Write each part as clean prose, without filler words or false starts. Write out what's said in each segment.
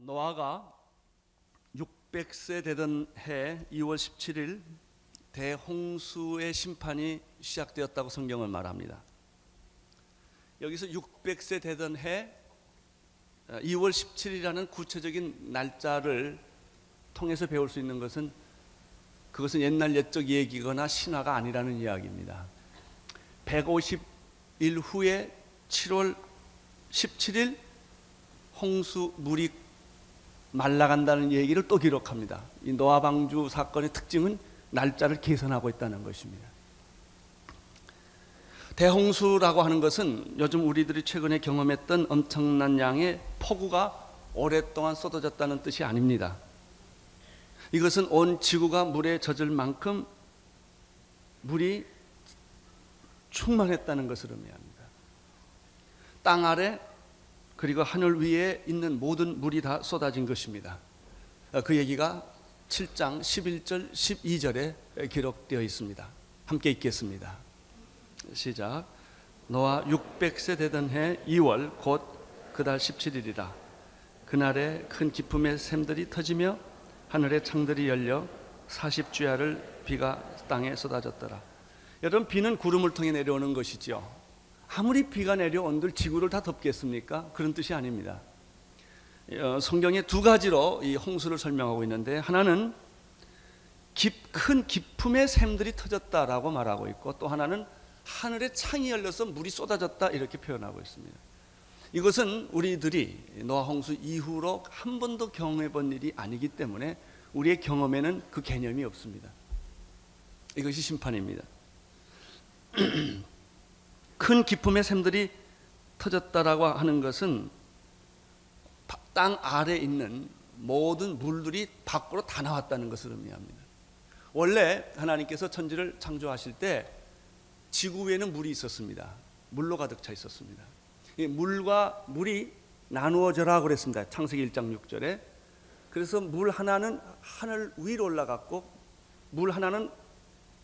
노아가 600세 되던 해 2월 17일 대홍수의 심판이 시작되었다고 성경은 말합니다. 여기서 600세 되던 해 2월 17일이라는 구체적인 날짜를 통해서 배울 수 있는 것은 그것은 옛날 옛적 얘기거나 신화가 아니라는 이야기입니다. 150일 후에 7월 17일 홍수 물이 말라간다는 얘기를 또 기록합니다. 이 노아 방주 사건의 특징은 날짜를 계산하고 있다는 것입니다. 대홍수라고 하는 것은 요즘 우리들이 최근에 경험했던 엄청난 양의 폭우가 오랫동안 쏟아졌다는 뜻이 아닙니다. 이것은 온 지구가 물에 젖을 만큼 물이 충만했다는 것을 의미합니다. 땅 아래 그리고 하늘 위에 있는 모든 물이 다 쏟아진 것입니다. 그 얘기가 7장 11절 12절에 기록되어 있습니다. 함께 읽겠습니다. 시작. 노아 600세 되던 해 2월 곧 그달 17일이라. 그날에 큰 기품의 샘들이 터지며 하늘의 창들이 열려 40주야를 비가 땅에 쏟아졌더라. 여러분, 비는 구름을 통해 내려오는 것이죠. 아무리 비가 내려온들 지구를 다 덮겠습니까? 그런 뜻이 아닙니다. 성경에 두 가지로 이 홍수를 설명하고 있는데, 하나는 큰 기품의 샘들이 터졌다라고 말하고 있고, 또 하나는 하늘의 창이 열려서 물이 쏟아졌다 이렇게 표현하고 있습니다. 이것은 우리들이 노아 홍수 이후로 한 번도 경험해 본 일이 아니기 때문에 우리의 경험에는 그 개념이 없습니다. 이것이 심판입니다. 큰 기품의 샘들이 터졌다라고 하는 것은 땅 아래에 있는 모든 물들이 밖으로 다 나왔다는 것을 의미합니다. 원래 하나님께서 천지를 창조하실 때 지구 위에는 물이 있었습니다. 물로 가득 차 있었습니다. 물과 물이 나누어져라 그랬습니다. 창세기 1장 6절에. 그래서 물 하나는 하늘 위로 올라갔고 물 하나는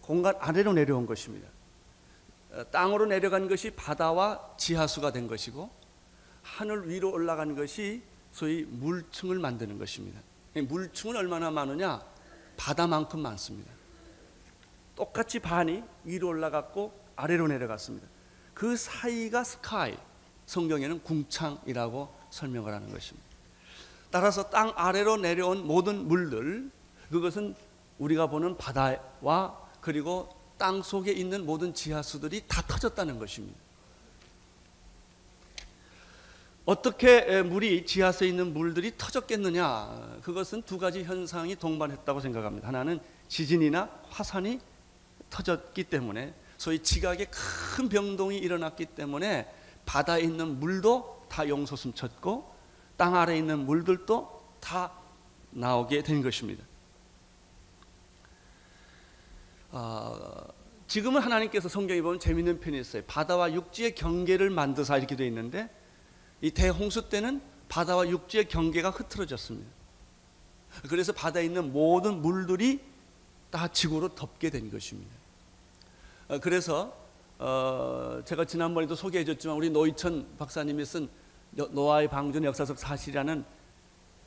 공간 아래로 내려온 것입니다. 땅으로 내려간 것이 바다와 지하수가 된 것이고, 하늘 위로 올라간 것이 소위 물층을 만드는 것입니다. 물층은 얼마나 많으냐? 바다만큼 많습니다. 똑같이 반이 위로 올라갔고 아래로 내려갔습니다. 그 사이가 스카이, 성경에는 궁창이라고 설명을 하는 것입니다. 따라서 땅 아래로 내려온 모든 물들, 그것은 우리가 보는 바다와 그리고 땅 속에 있는 모든 지하수들이 다 터졌다는 것입니다. 어떻게 물이 지하수에 있는 물들이 터졌겠느냐? 그것은 두 가지 현상이 동반했다고 생각합니다. 하나는 지진이나 화산이 터졌기 때문에, 소위 지각의 큰 변동이 일어났기 때문에 바다에 있는 물도 다 용솟음 쳤고 땅 아래에 있는 물들도 다 나오게 된 것입니다. 지금은 하나님께서 성경에 보면 재미있는 편이 있어요. 바다와 육지의 경계를 만드사 이렇게 되어 있는데, 이 대홍수 때는 바다와 육지의 경계가 흐트러졌습니다. 그래서 바다에 있는 모든 물들이 다 지구로 덮게 된 것입니다. 그래서 제가 지난번에도 소개해 줬지만 우리 노희천 박사님이 쓴 노아의 방주는 역사적 사실이라는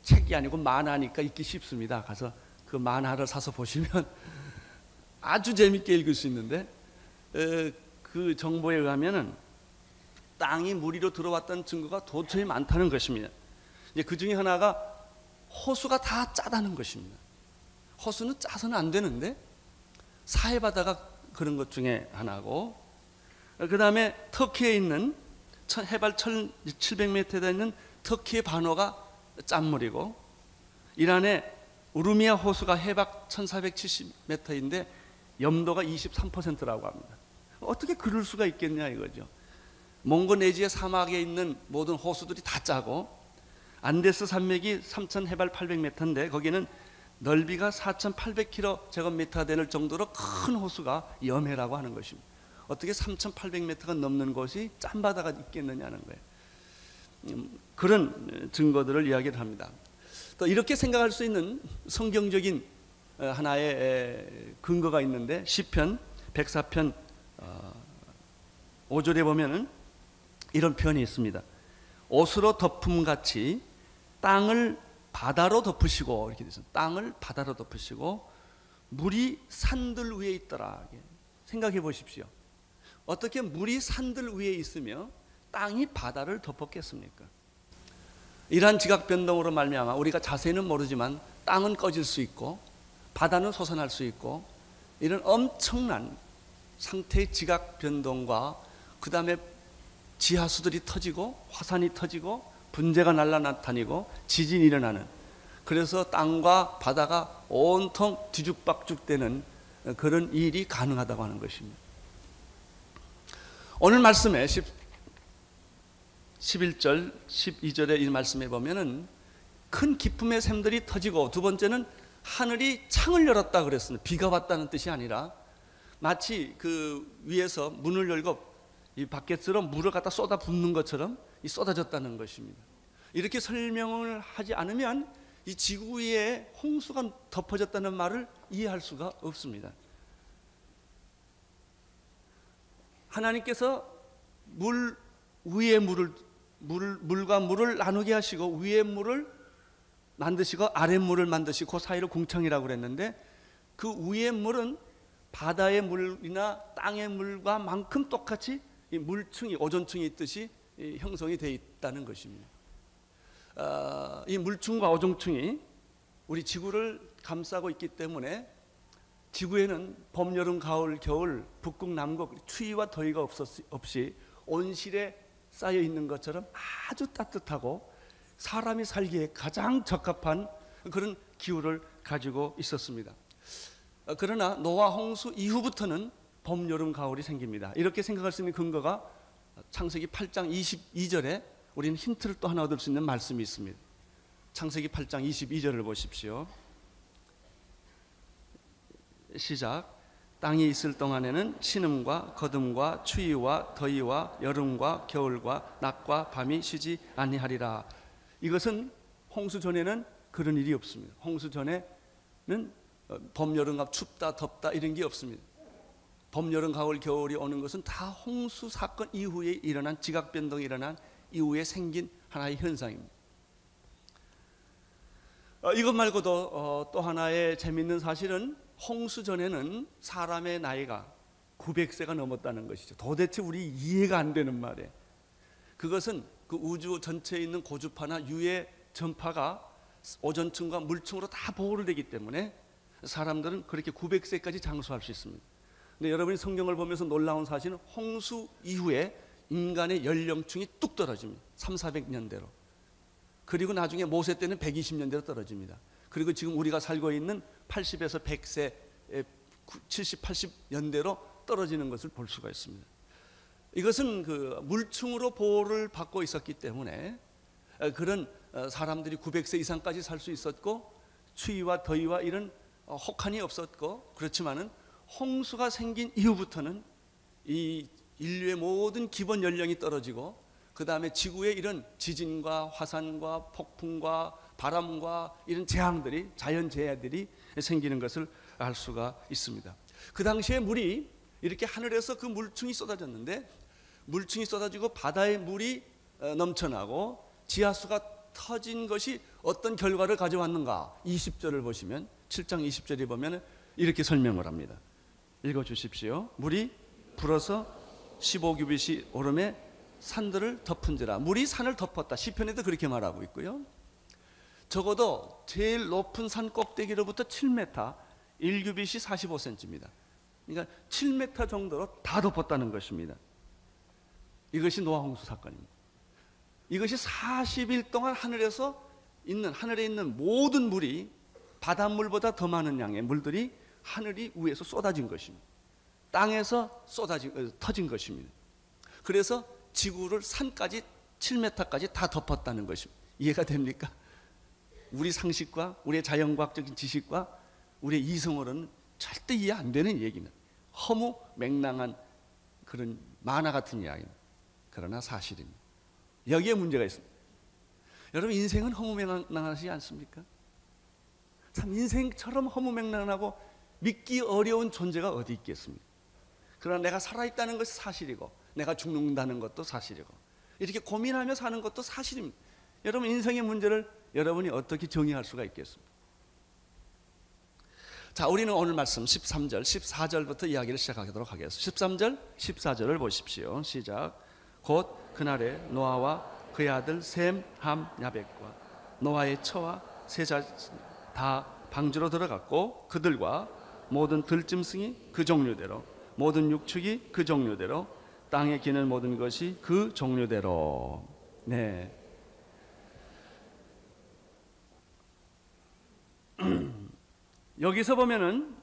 책이 아니고 만화니까 읽기 쉽습니다. 가서 그 만화를 사서 보시면 아주 재밌게 읽을 수 있는데, 그 정보에 의하면은 땅이 물 위로 들어왔다는 증거가 도처에 많다는 것입니다. 이제 그 중에 하나가 호수가 다 짜다는 것입니다. 호수는 짜서는 안 되는데 사해바다가 그런 것 중에 하나고, 그 다음에 터키에 있는 해발 1700m에 있는 터키의 반호가 짠물이고, 이란의 우르미아 호수가 해박 1470m인데 염도가 23%라고 합니다. 어떻게 그럴 수가 있겠냐 이거죠. 몽고네지아 사막에 있는 모든 호수들이 다 짜고 안데스 산맥이 3,000 해발 800m인데 거기는 넓이가 4,800km 될 정도로 큰 호수가 염해라고 하는 것입니다. 어떻게 3,800m가 넘는 곳이 짠 바다가 있겠느냐는 거예요. 그런 증거들을 이야기를 합니다. 또 이렇게 생각할 수 있는 성경적인 하나의 근거가 있는데 시편 104편 5절에 보면은 이런 표현이 있습니다. 옷으로 덮음같이 땅을 바다로 덮으시고, 이렇게 돼서 땅을 바다로 덮으시고 물이 산들 위에 있더라. 생각해 보십시오. 어떻게 물이 산들 위에 있으며 땅이 바다를 덮었겠습니까? 이러한 지각 변동으로 말미암아 우리가 자세히는 모르지만 땅은 꺼질 수 있고 바다는 솟아날 수 있고 이런 엄청난 상태의 지각 변동과 그 다음에 지하수들이 터지고 화산이 터지고 분재가 날아다니고 지진이 일어나는, 그래서 땅과 바다가 온통 뒤죽박죽되는 그런 일이 가능하다고 하는 것입니다. 오늘 말씀에 11절 12절의 이 말씀에 보면은 큰 기쁨의 샘들이 터지고, 두 번째는 하늘이 창을 열었다 그랬습니다. 비가 왔다는 뜻이 아니라 마치 그 위에서 문을 열고 이 바켓으로 물을 갖다 쏟아 붓는 것처럼 쏟아졌다는 것입니다. 이렇게 설명을 하지 않으면 이 지구 위에 홍수가 덮어졌다는 말을 이해할 수가 없습니다. 하나님께서 물 위에 물과 물을 나누게 하시고 위에 물을 만드시고 아래 물을 만드시고 그 사이를 공창이라고 그랬는데, 그 위에 물은 바다의 물이나 땅의 물과 만큼 똑같이 이 물층이 오존층이 있듯이 형성이 되어 있다는 것입니다. 이 물층과 오존층이 우리 지구를 감싸고 있기 때문에 지구에는 봄, 여름, 가을, 겨울, 북극, 남극, 추위와 더위가 없이 온실에 쌓여 있는 것처럼 아주 따뜻하고 사람이 살기에 가장 적합한 그런 기후를 가지고 있었습니다. 그러나 노아 홍수 이후부터는 봄, 여름, 가을이 생깁니다. 이렇게 생각할 수 있는 근거가 창세기 8장 22절에 우리는 힌트를 또 하나 얻을 수 있는 말씀이 있습니다. 창세기 8장 22절을 보십시오. 시작. 땅이 있을 동안에는 신음과 거둠과 추위와 더위와 여름과 겨울과 낮과 밤이 쉬지 아니하리라. 이것은 홍수 전에는 그런 일이 없습니다. 홍수 전에는 봄, 여름과 춥다 덥다 이런 게 없습니다. 봄, 여름, 가을, 겨울이 오는 것은 다 홍수 사건 이후에 일어난, 지각 변동이 일어난 이후에 생긴 하나의 현상입니다. 이것 말고도 또 하나의 재미있는 사실은 홍수 전에는 사람의 나이가 900세가 넘었다는 것이죠. 도대체 우리 이해가 안 되는 말이에요. 그것은 그 우주 전체에 있는 고주파나 유해 전파가 오존층과 물층으로 다 보호를 되기 때문에 사람들은 그렇게 900세까지 장수할 수 있습니다. 근데 여러분이 성경을 보면서 놀라운 사실은 홍수 이후에 인간의 연령층이 뚝 떨어집니다. 300~400년대로. 그리고 나중에 모세 때는 120년대로 떨어집니다. 그리고 지금 우리가 살고 있는 80에서 100세, 70, 80년대로 떨어지는 것을 볼 수가 있습니다. 이것은 그 물층으로 보호를 받고 있었기 때문에 그런 사람들이 900세 이상까지 살 수 있었고 추위와 더위와 이런 혹한이 없었고, 그렇지만은 홍수가 생긴 이후부터는 이 인류의 모든 기본 연령이 떨어지고 그 다음에 지구에 이런 지진과 화산과 폭풍과 바람과 이런 재앙들이, 자연재해들이 생기는 것을 알 수가 있습니다. 그 당시에 물이 이렇게 하늘에서 그 물층이 쏟아졌는데, 물층이 쏟아지고 바다의 물이 넘쳐나고 지하수가 터진 것이 어떤 결과를 가져왔는가? 20절을 보시면, 7장 20절에 보면 이렇게 설명을 합니다. 읽어주십시오. 물이 불어서 15규빗이 오름에 산들을 덮은지라. 물이 산을 덮었다. 시편에도 그렇게 말하고 있고요. 적어도 제일 높은 산 꼭대기로부터 7m, 1규빗이 45cm입니다. 그러니까 7m 정도로 다 덮었다는 것입니다. 이것이 노아 홍수 사건입니다. 이것이 40일 동안 하늘에 있는 모든 물이 바닷물보다 더 많은 양의 물들이 하늘이 위에서 쏟아진 것입니다. 땅에서 터진 것입니다. 그래서 지구를 산까지 7m까지 다 덮었다는 것입니다. 이해가 됩니까? 우리 상식과 우리의 자연과학적인 지식과 우리의 이성으로는 절대 이해 안 되는 얘기는 허무맹랑한 그런 만화 같은 이야기입니다. 그러나 사실입니다. 여기에 문제가 있습니다. 여러분, 인생은 허무맹랑하지 않습니까? 참 인생처럼 허무맹랑하고 믿기 어려운 존재가 어디 있겠습니까? 그러나 내가 살아있다는 것이 사실이고 내가 죽는다는 것도 사실이고 이렇게 고민하며 사는 것도 사실입니다. 여러분, 인생의 문제를 여러분이 어떻게 정의할 수가 있겠습니까? 자, 우리는 오늘 말씀 13절, 14절부터 이야기를 시작하도록 하겠습니다. 13절, 14절을 보십시오. 시작. 곧 그날에 노아와 그의 아들 셈, 함, 야벳과 노아의 처와 세 자식 다 방주로 들어갔고 그들과 모든 들짐승이 그 종류대로 모든 육축이 그 종류대로 땅에 기는 모든 것이 그 종류대로. 네. 여기서 보면은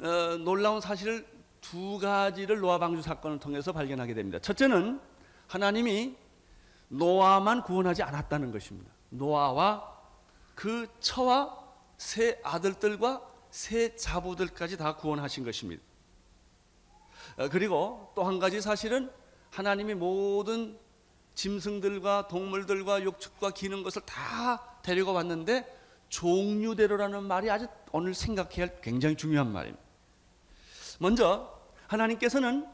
놀라운 사실을 두 가지를 노아 방주 사건을 통해서 발견하게 됩니다. 첫째는 하나님이 노아만 구원하지 않았다는 것입니다. 노아와 그 처와 세 아들들과 세 자부들까지 다 구원하신 것입니다. 그리고 또 한 가지 사실은 하나님이 모든 짐승들과 동물들과 육축과 기는 것을 다 데리고 왔는데 종류대로라는 말이 아주 오늘 생각해야 할 굉장히 중요한 말입니다. 먼저 하나님께서는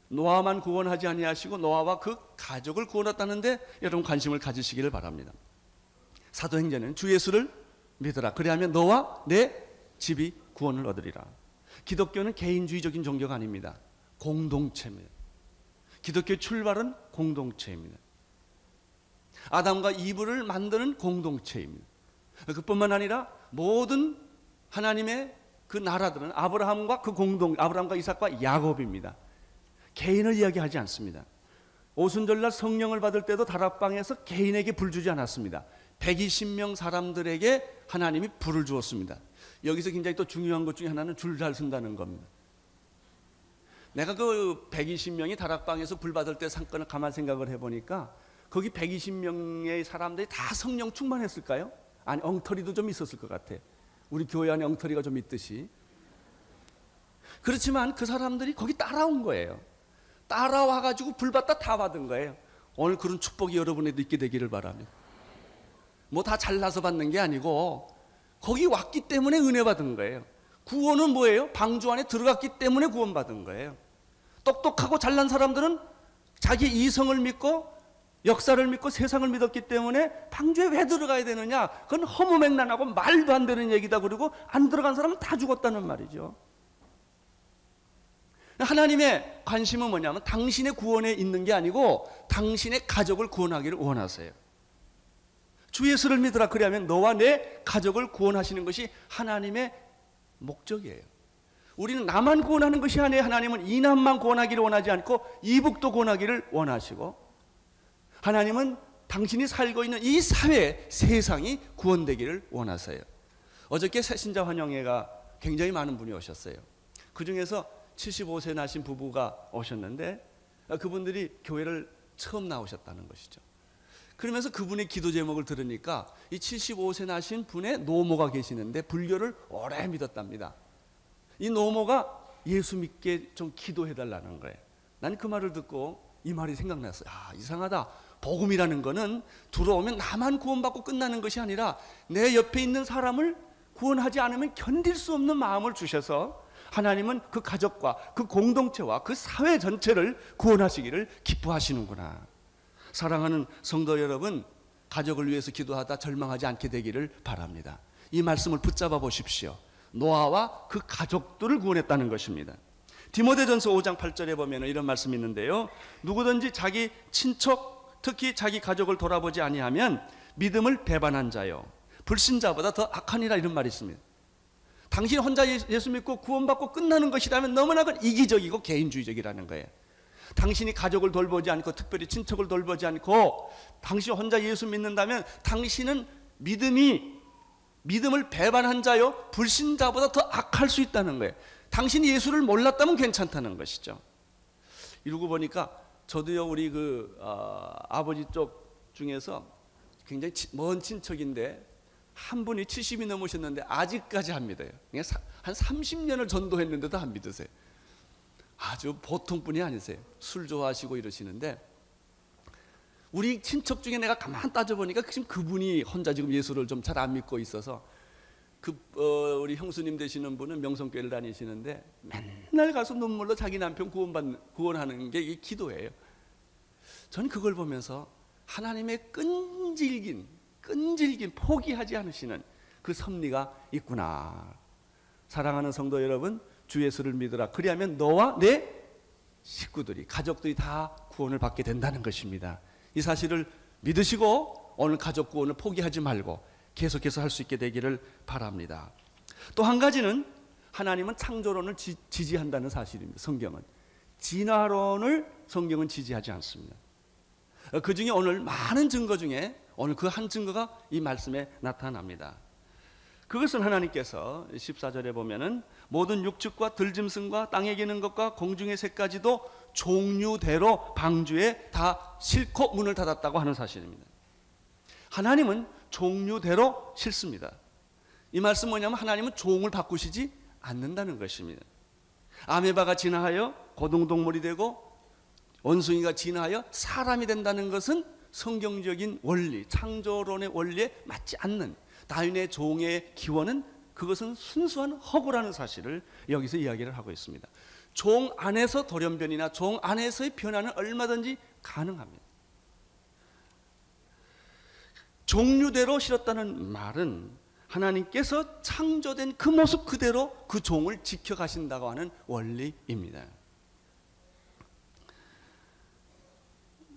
노아만 구원하지 아니하시고 노아와 그 가족을 구원했다는데 여러분 관심을 가지시기를 바랍니다. 사도행전은 주 예수를 믿으라 그리하면 너와 내 집이 구원을 얻으리라. 기독교는 개인주의적인 종교가 아닙니다. 공동체입니다. 기독교의 출발은 공동체입니다. 아담과 이브를 만드는 공동체입니다. 그뿐만 아니라 모든 하나님의 그 나라들은 아브라함과 아브라함과 이삭과 야곱입니다. 개인을 이야기하지 않습니다. 오순절날 성령을 받을 때도 다락방에서 개인에게 불 주지 않았습니다. 120명 사람들에게 하나님이 불을 주었습니다. 여기서 굉장히 또 중요한 것 중에 하나는 줄 잘 쓴다는 겁니다. 내가 그 120명이 다락방에서 불 받을 때 사건을 가만 생각을 해보니까 거기 120명의 사람들이 다 성령 충만했을까요? 아니, 엉터리도 좀 있었을 것 같아. 우리 교회 안에 엉터리가 좀 있듯이. 그렇지만 그 사람들이 거기 따라온 거예요. 따라와가지고 불 받다 다 받은 거예요. 오늘 그런 축복이 여러분에도 있게 되기를 바랍니다. 뭐 다 잘나서 받는 게 아니고 거기 왔기 때문에 은혜 받은 거예요. 구원은 뭐예요? 방주 안에 들어갔기 때문에 구원받은 거예요. 똑똑하고 잘난 사람들은 자기 이성을 믿고 역사를 믿고 세상을 믿었기 때문에 방주에 왜 들어가야 되느냐? 그건 허무맹랑하고 말도 안 되는 얘기다. 그러고 안 들어간 사람은 다 죽었다는 말이죠. 하나님의 관심은 뭐냐면 당신의 구원에 있는 게 아니고 당신의 가족을 구원하기를 원하세요. 주 예수를 믿으라 그리하면 너와 내 가족을 구원하시는 것이 하나님의 목적이에요. 우리는 나만 구원하는 것이 아니에요. 하나님은 이남만 구원하기를 원하지 않고 이북도 구원하기를 원하시고 하나님은 당신이 살고 있는 이 사회, 세상이 구원되기를 원하세요. 어저께 새신자 환영회가 굉장히 많은 분이 오셨어요. 그 중에서 75세 나신 부부가 오셨는데 그분들이 교회를 처음 나오셨다는 것이죠. 그러면서 그분의 기도 제목을 들으니까 이 75세 나신 분의 노모가 계시는데 불교를 오래 믿었답니다. 이 노모가 예수 믿게 좀 기도해달라는 거예요. 난 그 말을 듣고 이 말이 생각났어요. 아, 이상하다. 복음이라는 거는 들어오면 나만 구원받고 끝나는 것이 아니라 내 옆에 있는 사람을 구원하지 않으면 견딜 수 없는 마음을 주셔서 하나님은 그 가족과 그 공동체와 그 사회 전체를 구원하시기를 기뻐하시는구나. 사랑하는 성도 여러분, 가족을 위해서 기도하다 절망하지 않게 되기를 바랍니다. 이 말씀을 붙잡아 보십시오. 노아와 그 가족들을 구원했다는 것입니다. 디모데전서 5장 8절에 보면 이런 말씀이 있는데요. 누구든지 자기 친척, 특히 자기 가족을 돌아보지 아니하면 믿음을 배반한 자요 불신자보다 더 악하니라, 이런 말이 있습니다. 당신 혼자 예수 믿고 구원받고 끝나는 것이라면 너무나 이기적이고 개인주의적이라는 거예요. 당신이 가족을 돌보지 않고 특별히 친척을 돌보지 않고 당신 혼자 예수 믿는다면 당신은 믿음을 배반한 자요 불신자보다 더 악할 수 있다는 거예요. 당신이 예수를 몰랐다면 괜찮다는 것이죠. 이러고 보니까 저도요, 우리 아버지 쪽 중에서 굉장히 먼 친척인데 한 분이 70이 넘으셨는데 아직까지 안 믿어요. 한 30년을 전도했는데도 안 믿으세요. 아주 보통 분이 아니세요. 술 좋아하시고 이러시는데, 우리 친척 중에 내가 가만 따져보니까 지금 그분이 혼자 지금 예수를 좀 잘 안 믿고 있어서, 우리 형수님 되시는 분은 명성교회를 다니시는데 맨날 가서 눈물로 자기 남편 구원하는 게 이 기도예요. 저는 그걸 보면서 하나님의 끈질긴 포기하지 않으시는 그 섭리가 있구나. 사랑하는 성도 여러분, 주 예수를 믿으라. 그리하면 너와 내 식구들이, 가족들이 다 구원을 받게 된다는 것입니다. 이 사실을 믿으시고 오늘 가족 구원을 포기하지 말고 계속해서 할 수 있게 되기를 바랍니다. 또 한 가지는 하나님은 창조론을 지지한다는 사실입니다. 성경은 진화론을 성경은 지지하지 않습니다. 그 중에 오늘 많은 증거 중에 오늘 그 한 증거가 이 말씀에 나타납니다. 그것은 하나님께서 14절에 보면은 모든 육축과 들짐승과 땅에 기는 것과 공중의 새까지도 종류대로 방주에 다 싣고 문을 닫았다고 하는 사실입니다. 하나님은 종류대로 싣습니다. 이 말씀 뭐냐면 하나님은 종을 바꾸시지 않는다는 것입니다. 아메바가 진화하여 고등동물이 되고 원숭이가 진화하여 사람이 된다는 것은 성경적인 원리, 창조론의 원리에 맞지 않는 다윈의 종의 기원은, 그것은 순수한 허구라는 사실을 여기서 이야기를 하고 있습니다. 종 안에서 돌연변이나 종 안에서의 변화는 얼마든지 가능합니다. 종류대로 실었다는 말은 하나님께서 창조된 그 모습 그대로 그 종을 지켜가신다고 하는 원리입니다.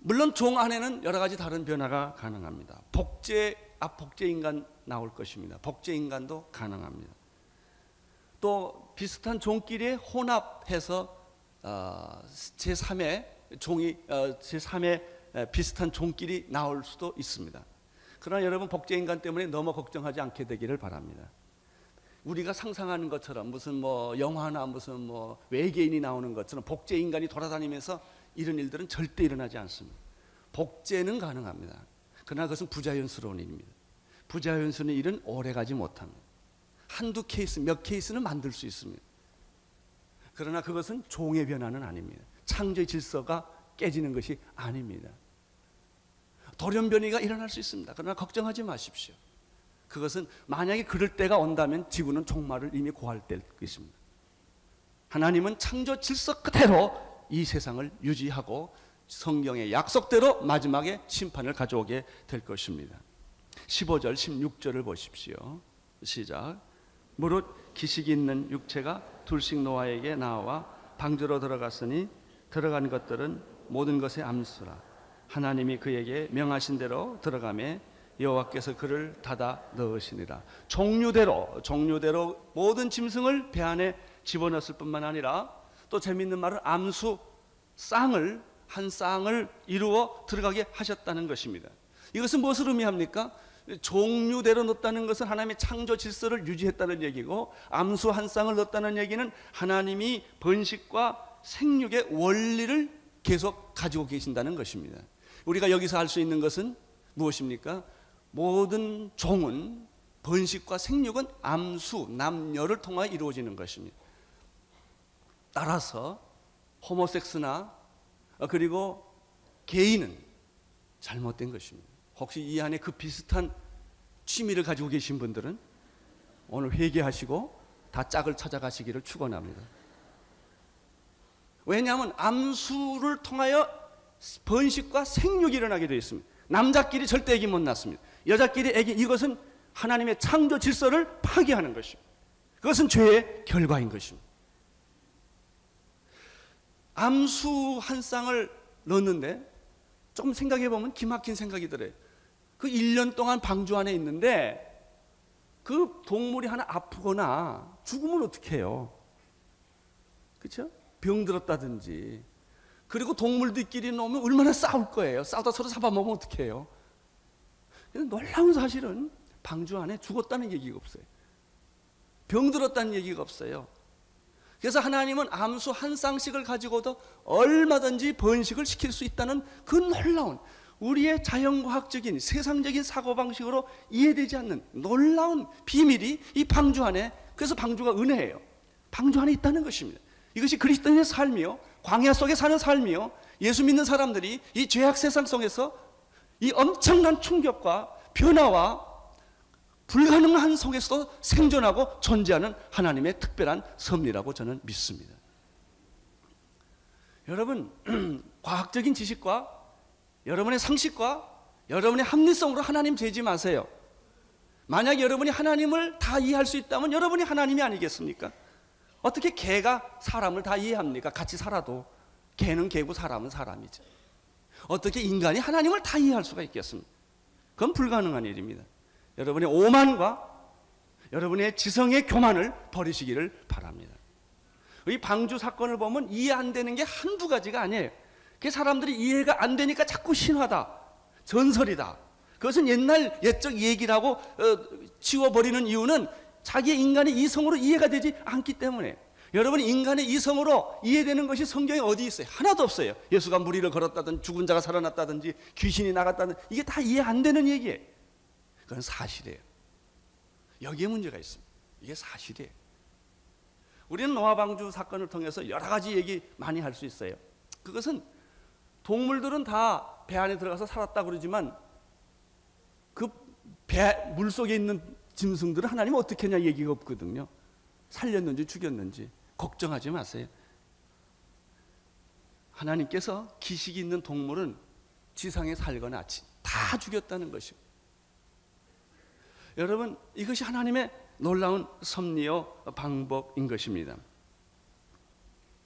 물론 종 안에는 여러 가지 다른 변화가 가능합니다. 복제인간 나올 것입니다. 복제인간도 가능합니다. 또 비슷한 종끼리 혼합해서 제3의 비슷한 종끼리 나올 수도 있습니다. 그러나 여러분, 복제인간 때문에 너무 걱정하지 않게 되기를 바랍니다. 우리가 상상하는 것처럼 무슨 영화나 무슨 외계인이 나오는 것처럼 복제인간이 돌아다니면서 이런 일들은 절대 일어나지 않습니다. 복제는 가능합니다. 그러나 그것은 부자연스러운 일입니다. 부자연스러운 일은 오래가지 못합니다. 한두 케이스, 몇 케이스는 만들 수 있습니다. 그러나 그것은 종의 변화는 아닙니다. 창조의 질서가 깨지는 것이 아닙니다. 돌연변이가 일어날 수 있습니다. 그러나 걱정하지 마십시오. 그것은 만약에 그럴 때가 온다면 지구는 종말을 이미 고할 때일 것입니다. 하나님은 창조 질서 그대로 이 세상을 유지하고 성경의 약속대로 마지막에 심판을 가져오게 될 것입니다. 15절, 16절을 보십시오. 시작. 무릇 기식이 있는 육체가 둘씩 노아에게 나와 방주로 들어갔으니 들어간 것들은 모든 것의 암수라. 하나님이 그에게 명하신 대로 들어가매 여호와께서 그를 닫아 넣으시니라. 종류대로 모든 짐승을 배 안에 집어넣었을 뿐만 아니라, 또 재미있는 말은 암수 한 쌍을 이루어 들어가게 하셨다는 것입니다. 이것은 무엇을 의미합니까? 종류대로 넣었다는 것은 하나님의 창조 질서를 유지했다는 얘기고, 암수 한 쌍을 넣었다는 얘기는 하나님이 번식과 생육의 원리를 계속 가지고 계신다는 것입니다. 우리가 여기서 알 수 있는 것은 무엇입니까? 모든 종은, 번식과 생육은 암수, 남녀를 통하여 이루어지는 것입니다. 따라서 호모섹스나 그리고 게이는 잘못된 것입니다. 혹시 이 안에 그 비슷한 취미를 가지고 계신 분들은 오늘 회개하시고 다 짝을 찾아가시기를 축원합니다. 왜냐하면 암수를 통하여 번식과 생육이 일어나게 되어 있습니다. 남자끼리 절대 애기 못 낳습니다. 여자끼리 애기, 이것은 하나님의 창조 질서를 파괴하는 것입니다. 그것은 죄의 결과인 것입니다. 암수 한 쌍을 넣었는데 조금 생각해 보면 기막힌 생각이 들어요. 그 1년 동안 방주 안에 있는데 그 동물이 하나 아프거나 죽으면 어떻게 해요? 그렇죠? 병들었다든지. 그리고 동물들끼리 놓으면 얼마나 싸울 거예요. 싸우다 서로 잡아먹으면 어떻게 해요? 놀라운 사실은 방주 안에 죽었다는 얘기가 없어요. 병들었다는 얘기가 없어요. 그래서 하나님은 암수 한 쌍씩을 가지고도 얼마든지 번식을 시킬 수 있다는 그 놀라운, 우리의 자연과학적인 세상적인 사고방식으로 이해되지 않는 놀라운 비밀이 이 방주 안에, 그래서 방주가 은혜예요. 방주 안에 있다는 것입니다. 이것이 그리스도인의 삶이요, 광야 속에 사는 삶이요, 예수 믿는 사람들이 이 죄악 세상 속에서 이 엄청난 충격과 변화와 불가능한 속에서도 생존하고 존재하는 하나님의 특별한 섭리라고 저는 믿습니다. 여러분, 과학적인 지식과 여러분의 상식과 여러분의 합리성으로 하나님 재지 마세요. 만약 여러분이 하나님을 다 이해할 수 있다면 여러분이 하나님이 아니겠습니까? 어떻게 개가 사람을 다 이해합니까? 같이 살아도. 개는 개고 사람은 사람이죠. 어떻게 인간이 하나님을 다 이해할 수가 있겠습니까? 그건 불가능한 일입니다. 여러분의 오만과 여러분의 지성의 교만을 버리시기를 바랍니다. 이 방주 사건을 보면 이해 안 되는 게 한두 가지가 아니에요. 그 사람들이 이해가 안 되니까 자꾸 신화다, 전설이다. 그것은 옛날 옛적 얘기라고 치워버리는 이유는 자기의 인간의 이성으로 이해가 되지 않기 때문에. 여러분이 인간의 이성으로 이해되는 것이 성경에 어디 있어요? 하나도 없어요. 예수가 무리를 걸었다든지 죽은 자가 살아났다든지 귀신이 나갔다든지 이게 다 이해 안 되는 얘기예요. 그건 사실이에요. 여기에 문제가 있습니다. 이게 사실이에요. 우리는 노아방주 사건을 통해서 여러 가지 얘기 많이 할 수 있어요. 그것은 동물들은 다 배 안에 들어가서 살았다 그러지만 그 배 물속에 있는 짐승들은 하나님 어떻게 했냐 얘기가 없거든요. 살렸는지 죽였는지 걱정하지 마세요. 하나님께서 기식이 있는 동물은 지상에 살거나 다 죽였다는 것이고, 여러분, 이것이 하나님의 놀라운 섭리요 방법인 것입니다.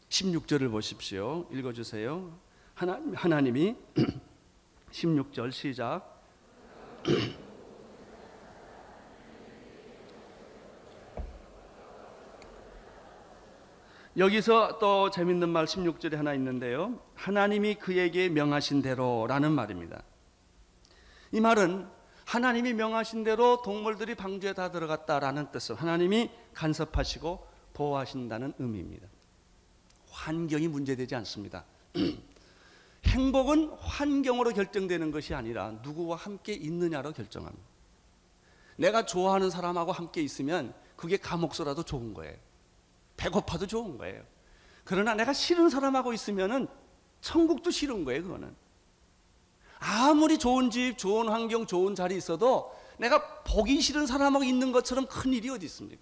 16절을 보십시오. 읽어주세요. 하나님이 16절 시작. 여기서 또 재밌는 말 16절에 하나 있는데요. 하나님이 그에게 명하신 대로라는 말입니다. 이 말은 하나님이 명하신 대로 동물들이 방주에 다 들어갔다라는 뜻은 하나님이 간섭하시고 보호하신다는 의미입니다. 환경이 문제되지 않습니다. 행복은 환경으로 결정되는 것이 아니라 누구와 함께 있느냐로 결정합니다. 내가 좋아하는 사람하고 함께 있으면 그게 감옥서라도 좋은 거예요. 배고파도 좋은 거예요. 그러나 내가 싫은 사람하고 있으면은 천국도 싫은 거예요. 그거는 아무리 좋은 집, 좋은 환경, 좋은 자리 있어도 내가 보기 싫은 사람하고 있는 것처럼 큰 일이 어디 있습니까?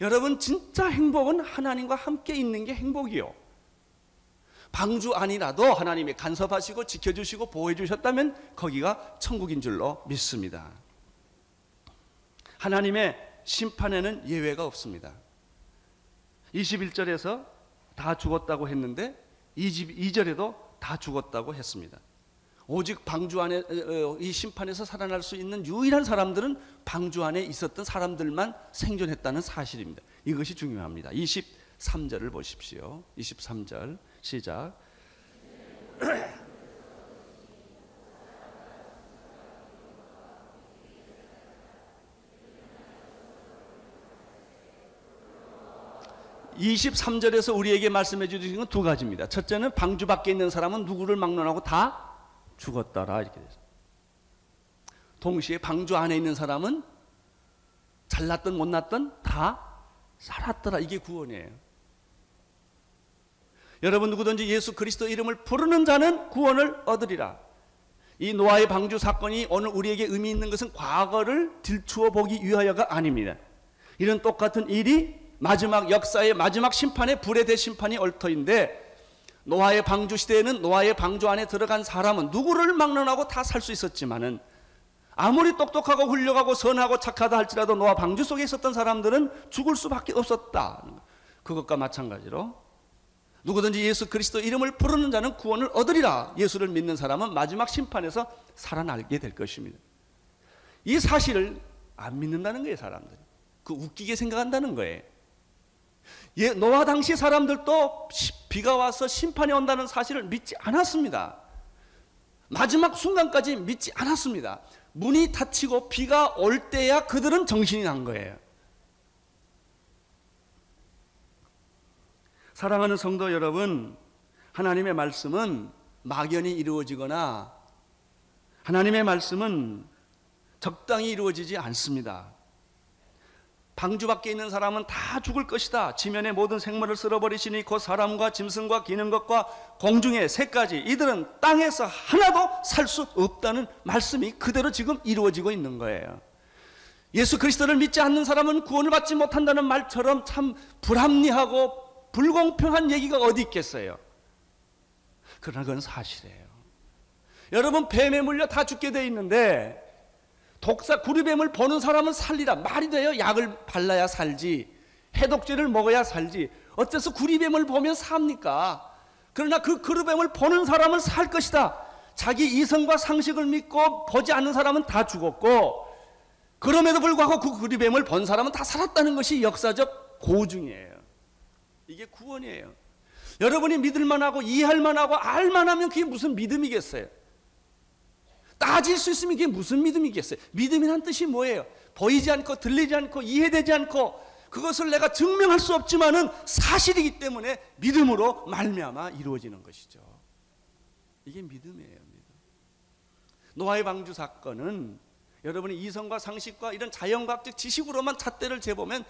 여러분, 진짜 행복은 하나님과 함께 있는 게 행복이요. 방주 안이라도 하나님이 간섭하시고 지켜주시고 보호해 주셨다면 거기가 천국인 줄로 믿습니다. 하나님의 심판에는 예외가 없습니다. 21절에서 다 죽었다고 했는데 22절에도 다 죽었다고 했습니다. 오직 방주 안에 이 심판에서 살아날 수 있는 유일한 사람들은 방주 안에 있었던 사람들만 생존했다는 사실입니다. 이것이 중요합니다. 23절을 보십시오. 23절 시작. (23절에서) 우리에게 말씀해 주시는 건 두 가지입니다. 첫째는 방주 밖에 있는 사람은 누구를 막론하고 다 죽었더라 이렇게 돼서, 동시에 방주 안에 있는 사람은 잘났든 못났든 다 살았더라. 이게 구원이에요. 여러분, 누구든지 예수 그리스도 이름을 부르는 자는 구원을 얻으리라. 이 노아의 방주 사건이 오늘 우리에게 의미 있는 것은 과거를 들추어 보기 위하여가 아닙니다. 이런 똑같은 일이 마지막 역사의 마지막 심판에 불의 대심판이 올 터인데, 노아의 방주 시대에는 노아의 방주 안에 들어간 사람은 누구를 막론하고 다 살 수 있었지만은 아무리 똑똑하고 훌륭하고 선하고 착하다 할지라도 노아 방주 속에 있었던 사람들은 죽을 수밖에 없었다. 그것과 마찬가지로 누구든지 예수 그리스도 이름을 부르는 자는 구원을 얻으리라. 예수를 믿는 사람은 마지막 심판에서 살아나게 될 것입니다. 이 사실을 안 믿는다는 거예요. 사람들이 그 웃기게 생각한다는 거예요. 노아 당시 사람들도 비가 와서 심판이 온다는 사실을 믿지 않았습니다. 마지막 순간까지 믿지 않았습니다. 문이 닫히고 비가 올 때야 그들은 정신이 난 거예요. 사랑하는 성도 여러분, 하나님의 말씀은 막연히 이루어지거나 하나님의 말씀은 적당히 이루어지지 않습니다. 방주 밖에 있는 사람은 다 죽을 것이다. 지면의 모든 생물을 쓸어버리시니 곧 사람과 짐승과 기는 것과 공중의 새까지 이들은 땅에서 하나도 살 수 없다는 말씀이 그대로 지금 이루어지고 있는 거예요. 예수 그리스도를 믿지 않는 사람은 구원을 받지 못한다는 말처럼 참 불합리하고 불공평한 얘기가 어디 있겠어요. 그러나 그건 사실이에요. 여러분, 뱀에 물려 다 죽게 돼 있는데 독사 구리뱀을 보는 사람은 살리라. 말이 돼요? 약을 발라야 살지, 해독제를 먹어야 살지, 어째서 구리뱀을 보면 삽니까? 그러나 그 구리뱀을 보는 사람은 살 것이다. 자기 이성과 상식을 믿고 보지 않는 사람은 다 죽었고, 그럼에도 불구하고 그 구리뱀을 본 사람은 다 살았다는 것이 역사적 고증이에요. 이게 구원이에요. 여러분이 믿을만하고 이해할만하고 알만하면 그게 무슨 믿음이겠어요? 따질 수 있으면 그게 무슨 믿음이겠어요? 믿음이란 뜻이 뭐예요? 보이지 않고 들리지 않고 이해되지 않고 그것을 내가 증명할 수 없지만은 사실이기 때문에 믿음으로 말미암아 이루어지는 것이죠. 이게 믿음이에요. 믿음. 노아의 방주 사건은 여러분이 이성과 상식과 이런 자연과학적 지식으로만 잣대를 재보면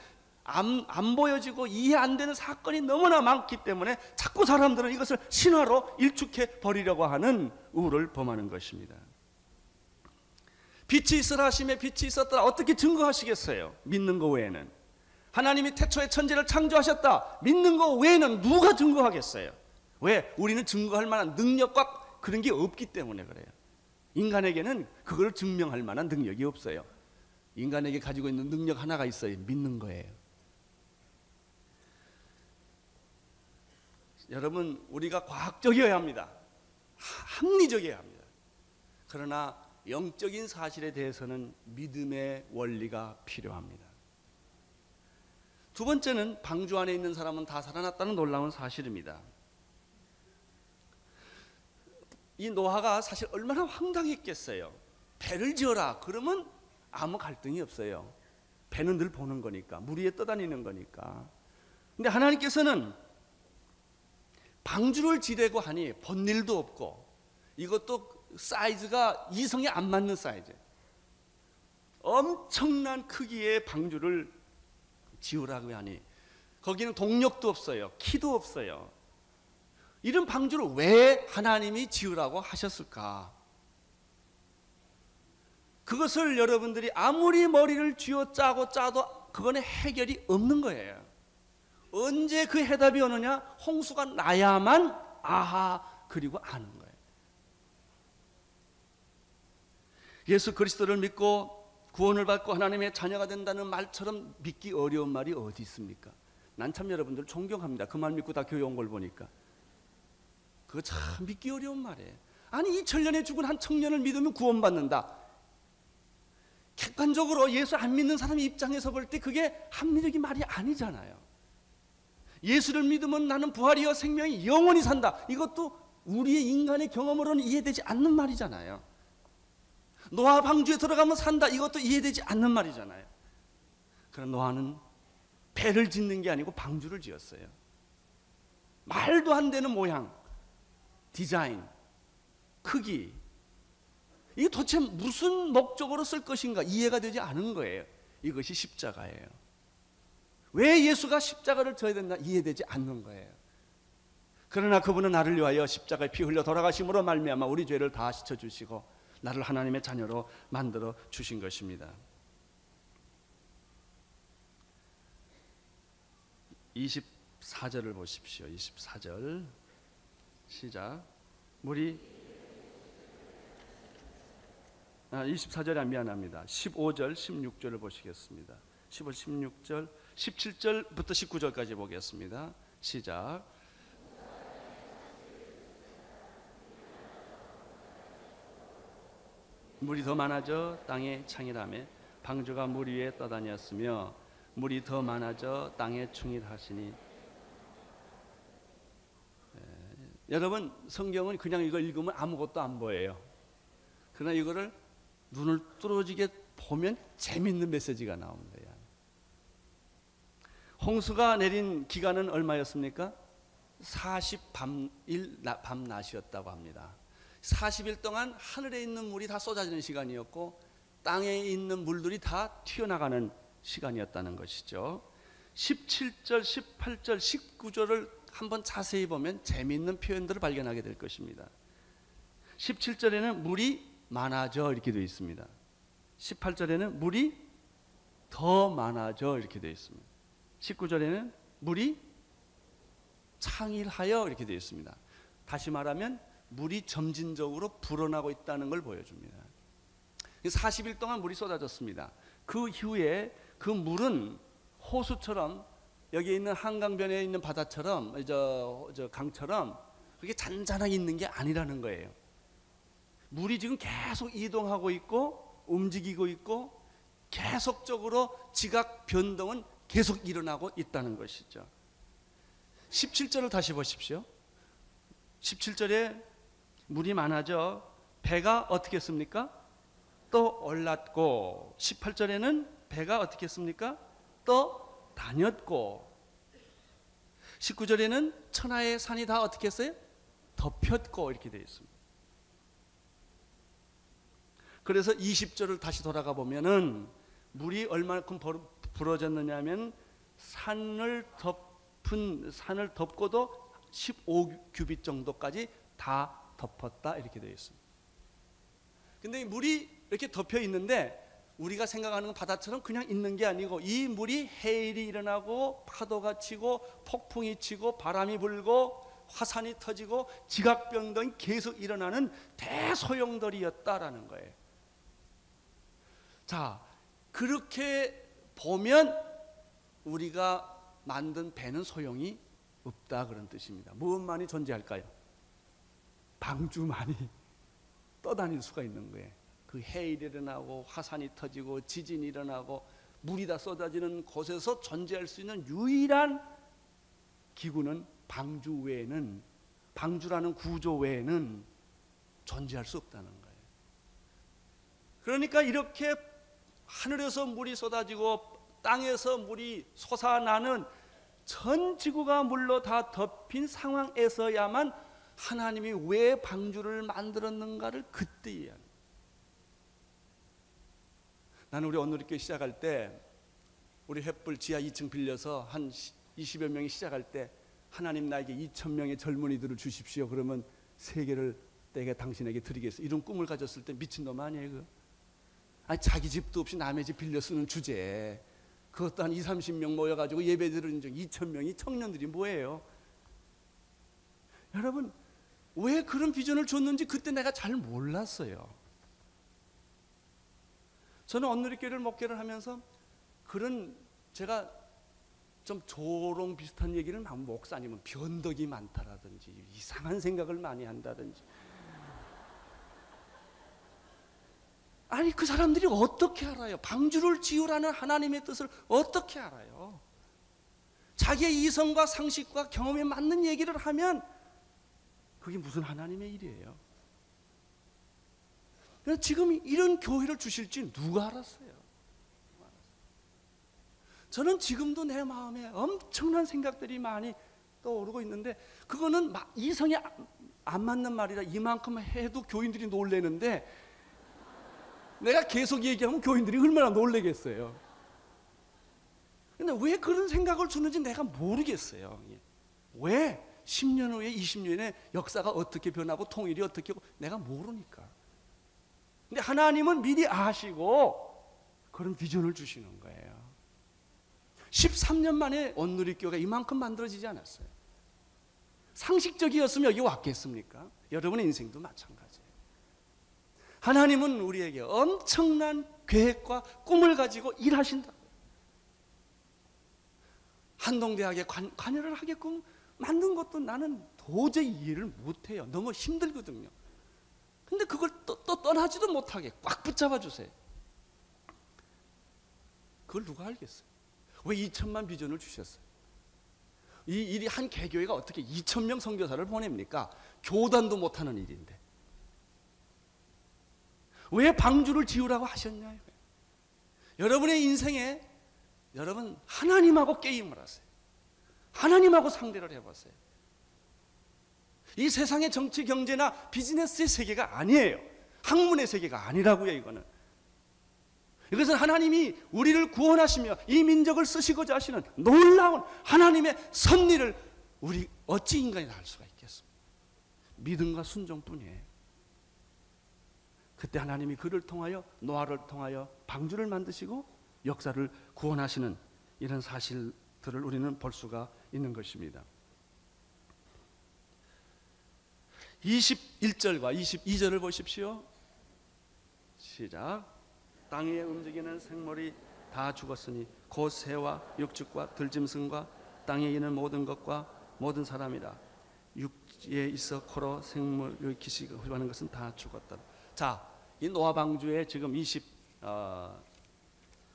안 보여지고 이해 안 되는 사건이 너무나 많기 때문에 자꾸 사람들은 이것을 신화로 일축해 버리려고 하는 우를 범하는 것입니다. 빛이 있으라 하심에 빛이 있었더라. 어떻게 증거하시겠어요? 믿는 거 외에는. 하나님이 태초에 천지를 창조하셨다. 믿는 거 외에는 누가 증거하겠어요? 왜? 우리는 증거할 만한 능력과 그런 게 없기 때문에 그래요. 인간에게는 그걸 증명할 만한 능력이 없어요. 인간에게 가지고 있는 능력 하나가 있어요. 믿는 거예요. 여러분, 우리가 과학적이어야 합니다. 합리적이어야 합니다. 그러나 영적인 사실에 대해서는 믿음의 원리가 필요합니다. 두 번째는 방주 안에 있는 사람은 다 살아났다는 놀라운 사실입니다. 이 노아가 사실 얼마나 황당했겠어요. 배를 지어라 그러면 아무 갈등이 없어요. 배는 늘 보는 거니까, 물 위에 떠다니는 거니까. 근데 하나님께서는 방주를 지려고 하니 본 일도 없고, 이것도 사이즈가 이성에 안 맞는 사이즈, 엄청난 크기의 방주를 지으라고 하니 거기는 동력도 없어요. 키도 없어요. 이런 방주를 왜 하나님이 지으라고 하셨을까? 그것을 여러분들이 아무리 머리를 쥐어짜고 짜도 그거는 해결이 없는 거예요. 언제 그 해답이 오느냐? 홍수가 나야만 아하 그리고 아는 거예요. 예수 그리스도를 믿고 구원을 받고 하나님의 자녀가 된다는 말처럼 믿기 어려운 말이 어디 있습니까? 난 참 여러분들 존경합니다. 그 말 믿고 다 교회 온 걸 보니까. 그거 참 믿기 어려운 말이에요. 아니, 이 천년에 죽은 한 청년을 믿으면 구원받는다. 객관적으로 예수 안 믿는 사람 입장에서 볼 때 그게 합리적인 말이 아니잖아요. 예수를 믿으면 나는 부활이요 생명이 영원히 산다. 이것도 우리의 인간의 경험으로는 이해되지 않는 말이잖아요. 노아 방주에 들어가면 산다. 이것도 이해되지 않는 말이잖아요. 그러나 노아는 배를 짓는 게 아니고 방주를 지었어요. 말도 안 되는 모양, 디자인, 크기, 이게 도대체 무슨 목적으로 쓸 것인가 이해가 되지 않은 거예요. 이것이 십자가예요. 왜 예수가 십자가를 져야 된다 이해되지 않는 거예요. 그러나 그분은 나를 위하여 십자가에 피 흘려 돌아가심으로 말미암아 우리 죄를 다 씻어주시고 나를 하나님의 자녀로 만들어 주신 것입니다. 24절을 보십시오. 24절 시작. 물이 24절이 미안합니다. 15절 16절을 보시겠습니다. 15, 16절 17절부터 19절까지 보겠습니다. 시작. 물이 더 많아져 땅에 창이라매 방주가 물 위에 떠다녔으며 물이 더 많아져 땅에 충일하시니. 여러분, 성경은 그냥 이걸 읽으면 아무것도 안 보여요. 그러나 이거를 눈을 뚫어지게 보면 재밌는 메시지가 나옵니다. 홍수가 내린 기간은 얼마였습니까? 밤낮이었다고 합니다. 40일 동안 하늘에 있는 물이 다 쏟아지는 시간이었고 땅에 있는 물들이 다 튀어나가는 시간이었다는 것이죠. 17절, 18절, 19절을 한번 자세히 보면 재미있는 표현들을 발견하게 될 것입니다. 17절에는 물이 많아져 이렇게 되어 있습니다. 18절에는 물이 더 많아져 이렇게 되어 있습니다. 19절에는 물이 창일하여 이렇게 되어 있습니다. 다시 말하면 물이 점진적으로 불어나고 있다는 걸 보여줍니다. 40일 동안 물이 쏟아졌습니다. 그 이후에 그 물은 호수처럼 여기 있는 한강변에 있는 바다처럼 강처럼 그렇게 잔잔하게 있는 게 아니라는 거예요. 물이 지금 계속 이동하고 있고 움직이고 있고 계속적으로 지각 변동은 계속 일어나고 있다는 것이죠. 17절을 다시 보십시오. 17절에 물이 많아져 배가 어떻게 했습니까? 또 올랐고 18절에는 배가 어떻게 했습니까? 또 다녔고 19절에는 천하의 산이 다 어떻게 했어요? 덮였고 이렇게 되어 있습니다. 그래서 20절을 다시 돌아가 보면은 물이 얼마큼 불어졌느냐 하면 산을 덮고도 15규빗 정도까지 다 덮었다 이렇게 되어 있습니다. 근데 물이 이렇게 덮여 있는데 우리가 생각하는 바다처럼 그냥 있는 게 아니고 이 물이 해일이 일어나고 파도가 치고 폭풍이 치고 바람이 불고 화산이 터지고 지각변동이 계속 일어나는 대소용돌이였다라는 거예요. 자, 그렇게 보면 우리가 만든 배는 소용이 없다 그런 뜻입니다. 무엇만이 존재할까요? 방주만이 떠다닐 수가 있는 거예요. 그 해일이 일어나고 화산이 터지고 지진이 일어나고 물이 다 쏟아지는 곳에서 존재할 수 있는 유일한 기구는 방주 외에는, 방주라는 구조 외에는 존재할 수 없다는 거예요. 그러니까 이렇게 하늘에서 물이 쏟아지고 땅에서 물이 솟아나는 전 지구가 물로 다 덮인 상황에서야만 하나님이 왜 방주를 만들었는가를 그때 이해합니다. 나는 우리 온누리교회 시작할 때 우리 횃불 지하 2층 빌려서 한 20여 명이 시작할 때 하나님 나에게 2,000명의 젊은이들을 주십시오. 그러면 세계를 내가 당신에게 드리겠어. 이런 꿈을 가졌을 때 미친놈 아니에요? 그거? 아니, 자기 집도 없이 남의 집 빌려 쓰는 주제에 그것도 한 20, 30명 모여가지고 예배 드리는 중 2,000명이 청년들이 뭐예요? 여러분, 왜 그런 비전을 줬는지 그때 내가 잘 몰랐어요. 저는 온누리교회를 목회를 하면서 그런 제가 좀 조롱 비슷한 얘기를 막 목사님은 변덕이 많다라든지 이상한 생각을 많이 한다든지, 아니 그 사람들이 어떻게 알아요? 방주를 지으라는 하나님의 뜻을 어떻게 알아요? 자기의 이성과 상식과 경험에 맞는 얘기를 하면 그게 무슨 하나님의 일이에요? 지금 이런 교회를 주실지 누가 알았어요? 저는 지금도 내 마음에 엄청난 생각들이 많이 떠오르고 있는데 그거는 이성에 안 맞는 말이라 이만큼 해도 교인들이 놀래는데 내가 계속 얘기하면 교인들이 얼마나 놀래겠어요. 근데 왜 그런 생각을 주는지 내가 모르겠어요. 왜 10년 후에 20년에 역사가 어떻게 변하고 통일이 어떻게 하고 내가 모르니까. 근데 하나님은 미리 아시고 그런 비전을 주시는 거예요. 13년 만에 온누리교회가 이만큼 만들어지지 않았어요. 상식적이었으면 여기 왔겠습니까? 여러분의 인생도 마찬가지예요. 하나님은 우리에게 엄청난 계획과 꿈을 가지고 일하신다. 한동대학에 관여를 하게끔 만든 것도 나는 도저히 이해를 못해요. 너무 힘들거든요. 근데 그걸 또 떠나지도 못하게 꽉 붙잡아 주세요. 그걸 누가 알겠어요? 왜 2천만 비전을 주셨어요? 이 일이 한 개교회가 어떻게 2,000명 선교사를 보냅니까? 교단도 못하는 일인데 왜 방주를 지으라고 하셨냐요? 여러분의 인생에 여러분 하나님하고 게임을 하세요. 하나님하고 상대를 해보세요. 이 세상의 정치, 경제나 비즈니스의 세계가 아니에요. 학문의 세계가 아니라고요. 이것은 하나님이 우리를 구원하시며 이 민족을 쓰시고자 하시는 놀라운 하나님의 섭리를 우리 어찌 인간이 다 알 수가 있겠습니까? 믿음과 순종뿐이에요. 그때 하나님이 그를 통하여, 노아를 통하여 방주를 만드시고 역사를 구원하시는 이런 사실들을 우리는 볼 수가 있는 것입니다. 21절과 22절을 보십시오. 시작. 땅 위에 움직이는 생물이 다 죽었으니 곧 새와 육축과 들짐승과 땅에 있는 모든 것과 모든 사람이라. 육지에 있어 코로 생물의 기시가 하는 것은 다 죽었다. 자, 이 노아 방주의 지금 1절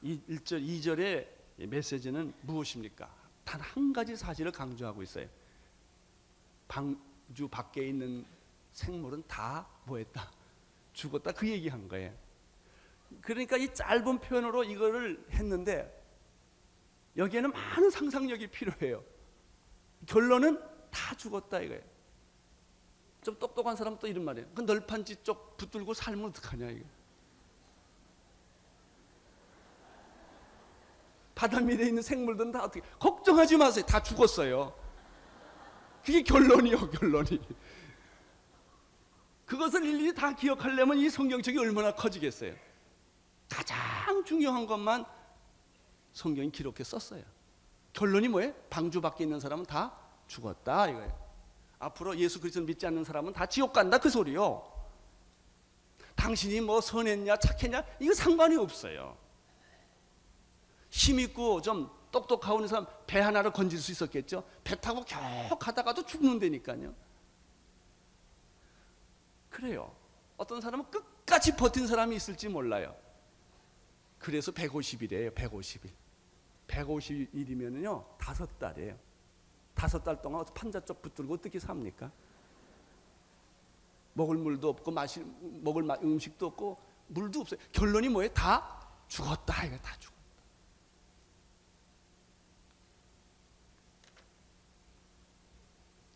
2절의 메시지는 무엇입니까? 단 한 가지 사실을 강조하고 있어요. 방주 밖에 있는 생물은 다 뭐했다? 죽었다. 그 얘기한 거예요. 그러니까 이 짧은 표현으로 이거를 했는데 여기에는 많은 상상력이 필요해요. 결론은 다 죽었다 이거예요. 좀 똑똑한 사람은 또 이런 말이에요. 그 널판지 쪽 붙들고 살면 어떡하냐 이거. 바다 밑에 있는 생물들은 다 어떻게, 걱정하지 마세요. 다 죽었어요. 그게 결론이요, 결론이. 그것을 일일이 다 기억하려면 이 성경책이 얼마나 커지겠어요. 가장 중요한 것만 성경이 기록해 썼어요. 결론이 뭐예요? 방주 밖에 있는 사람은 다 죽었다 이거예요. 앞으로 예수 그리스도를 믿지 않는 사람은 다 지옥 간다 그 소리요. 당신이 뭐 선했냐 착했냐 이거 상관이 없어요. 힘있고 좀 똑똑하고 있는 사람 배 하나를 건질 수 있었겠죠. 배 타고 겨우 가다가도 죽는다니까요. 그래요. 어떤 사람은 끝까지 버틴 사람이 있을지 몰라요. 그래서 150일이에요. 150일. 150일이면요 5달이에요. 5달 동안 판자 쪽 붙들고 어떻게 삽니까? 먹을 물도 없고 먹을 음식도 없고 물도 없어요. 결론이 뭐예요? 다 죽었다. 이거 다 죽었다.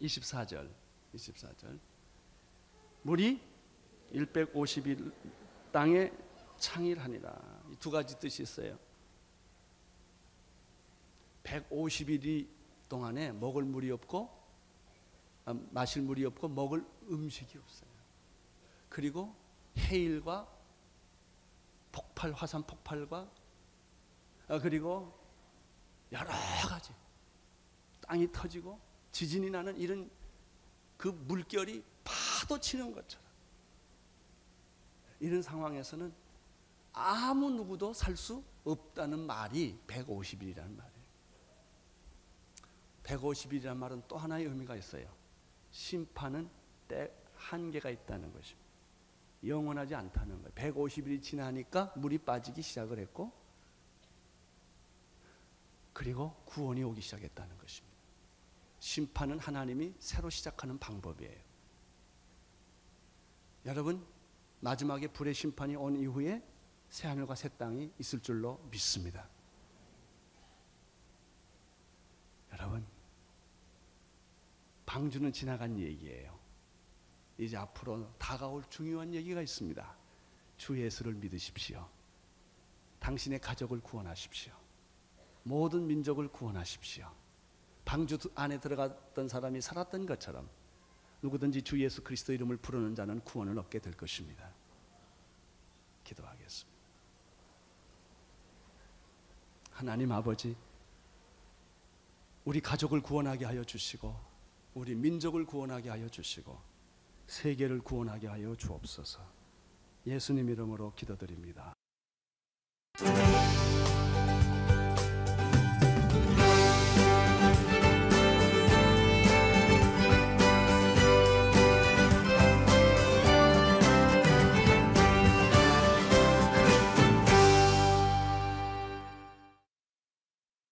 (24절) 물이 150일 땅에 창일하니라. 이 두 가지 뜻이 있어요. 150일이 동안에 먹을 물이 없고 마실 물이 없고 먹을 음식이 없어요. 그리고 해일과 폭발, 화산 폭발과 그리고 여러 가지 땅이 터지고 지진이 나는 이런 그 물결이 파도 치는 것처럼 이런 상황에서는 아무 누구도 살 수 없다는 말이 150일이라는 말이에요. 150일이라는 말은 또 하나의 의미가 있어요. 심판은 때 한계가 있다는 것입니다. 영원하지 않다는 거예요. 150일이 지나니까 물이 빠지기 시작을 했고 그리고 구원이 오기 시작했다는 것입니다. 심판은 하나님이 새로 시작하는 방법이에요. 여러분, 마지막에 불의 심판이 온 이후에 새하늘과 새 땅이 있을 줄로 믿습니다. 여러분, 방주는 지나간 얘기예요. 이제 앞으로 다가올 중요한 얘기가 있습니다. 주 예수를 믿으십시오. 당신의 가족을 구원하십시오. 모든 민족을 구원하십시오. 방주 안에 들어갔던 사람이 살았던 것처럼 누구든지 주 예수 그리스도 이름을 부르는 자는 구원을 얻게 될 것입니다. 기도하겠습니다. 하나님 아버지, 우리 가족을 구원하게 하여 주시고 우리 민족을 구원하게 하여 주시고 세계를 구원하게 하여 주옵소서. 예수님 이름으로 기도드립니다.